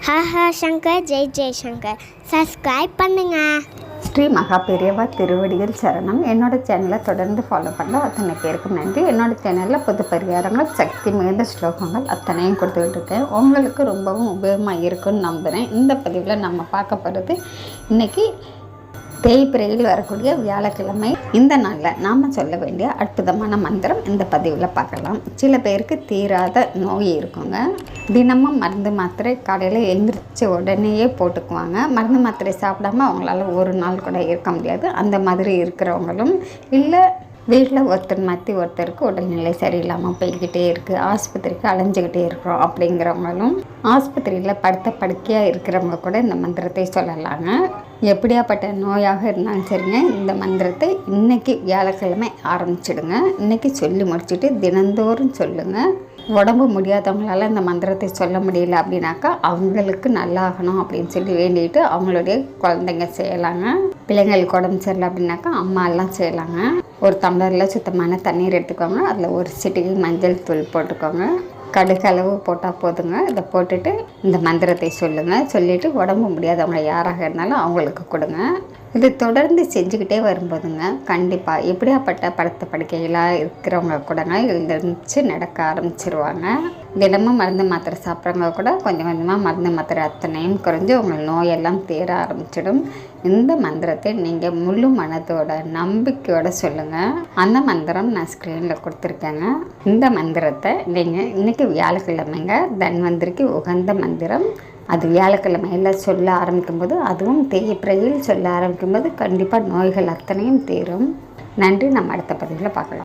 Haha Shankar Jai Jaishankar subscribe பண்ணுங்க. ஸ்ரீ மகா பெரியவா திருவடிகள் சரணம். என்னோட சேனலை தொடர்ந்து ஃபாலோ பண்ண அத்தனை பேருக்கும் நன்றி. என்னோடய சேனலில் புது பரிகாரங்கள், சக்தி மிகுந்த ஸ்லோகங்கள் அத்தனையும் கொடுத்துக்கிட்டு இருக்கேன். உங்களுக்கு ரொம்பவும் உபயோகமாக இருக்குன்னு நம்புகிறேன். இந்த பதிவில் நம்ம பார்க்க போகிறது இன்றைக்கி தேய்பிரையில் வரக்கூடிய வியாழக்கிழமை. இந்த நாளில் நாம் சொல்ல வேண்டிய அற்புதமான மந்திரம் இந்த பதிவில் பார்க்கலாம். சில பேருக்கு தீராத நோய் இருக்குங்க. தினமும் மருந்து மாத்திரை காலையில் எழுந்திரிச்ச உடனேயே போட்டுக்குவாங்க. மருந்து மாத்திரை சாப்பிடாம அவங்களால ஒரு நாள் கூட இருக்க முடியாது. அந்த மாதிரி இருக்கிறவங்களும் இல்லை, வீட்டில் ஒருத்தர் மாற்றி ஒருத்தருக்கு உடல்நிலை சரியில்லாமல் போய்கிட்டே இருக்குது, ஆஸ்பத்திரிக்கு அலைஞ்சிக்கிட்டே இருக்கிறோம் அப்படிங்கிறவங்களும், ஆஸ்பத்திரியில் படுத்த படுக்கையாக இருக்கிறவங்க கூட இந்த மந்திரத்தை சொல்லலாங்க. எப்படியாப்பட்ட நோயாக இருந்தாலும் சரிங்க, இந்த மந்திரத்தை இன்றைக்கி வியாழக்கிழமை ஆரம்பிச்சிடுங்க. இன்றைக்கி சொல்லி முடிச்சுட்டு தினந்தோறும் சொல்லுங்கள். உடம்பு முடியாதவங்களால இந்த மந்திரத்தை சொல்ல முடியல அப்படின்னாக்கா அவங்களுக்கு நல்லாகணும் அப்படின்னு சொல்லி வேண்டிட்டு அவங்களுடைய குழந்தைங்க செய்யலாங்க. பிள்ளைங்களுக்கு உடம்பு சரியில்லை அப்படின்னாக்கா அம்மா எல்லாம் செய்யலாங்க. ஒரு டம்ளரில் சுத்தமான தண்ணீர் எடுத்துக்கோங்க. அதில் ஒரு சிட்டிகை மஞ்சள் தூள் போட்டுக்கோங்க. கடுகு அளவு போட்டால் போதுங்க. இதை போட்டுட்டு இந்த மந்திரத்தை சொல்லுங்கள். சொல்லிவிட்டு உடம்பு முடியாதவங்க யாராக இருந்தாலும் அவங்களுக்கு கொடுங்க. இது தொடர்ந்து செஞ்சுக்கிட்டே வரும்போதுங்க கண்டிப்பாக எப்படியாப்பட்ட படுத்த படுக்கைகளாக இருக்கிறவங்க கூடங்க எழுந்திருந்துச்சு நடக்க ஆரம்பிச்சிருவாங்க. தினமும் மருந்து மாத்திரை சாப்பிட்றவங்க கூட கொஞ்சம் கொஞ்சமாக மருந்து மாத்திரை அத்தனையும் குறைஞ்சி உங்கள் நோயெல்லாம் தேர ஆரம்பிச்சிடும். இந்த மந்திரத்தை நீங்கள் முழு மனதோட நம்பிக்கையோடு சொல்லுங்கள். அந்த மந்திரம் நான் ஸ்க்ரீனில் கொடுத்துருக்கேங்க. இந்த மந்திரத்தை நீங்கள் இன்றைக்கி வியாழக்கிழமைங்க, தன்வந்திரிக்கு உகந்த மந்திரம். அது வியாழக்கிழமையில் சொல்ல ஆரம்பிக்கும்போது, அதுவும் தேய்பிரையில் சொல்ல ஆரம்பிக்கும்போது கண்டிப்பாக நோய்கள் அத்தனையும் தீரும். நன்றி. நம்ம அடுத்த பதிவில் பார்க்கலாம்.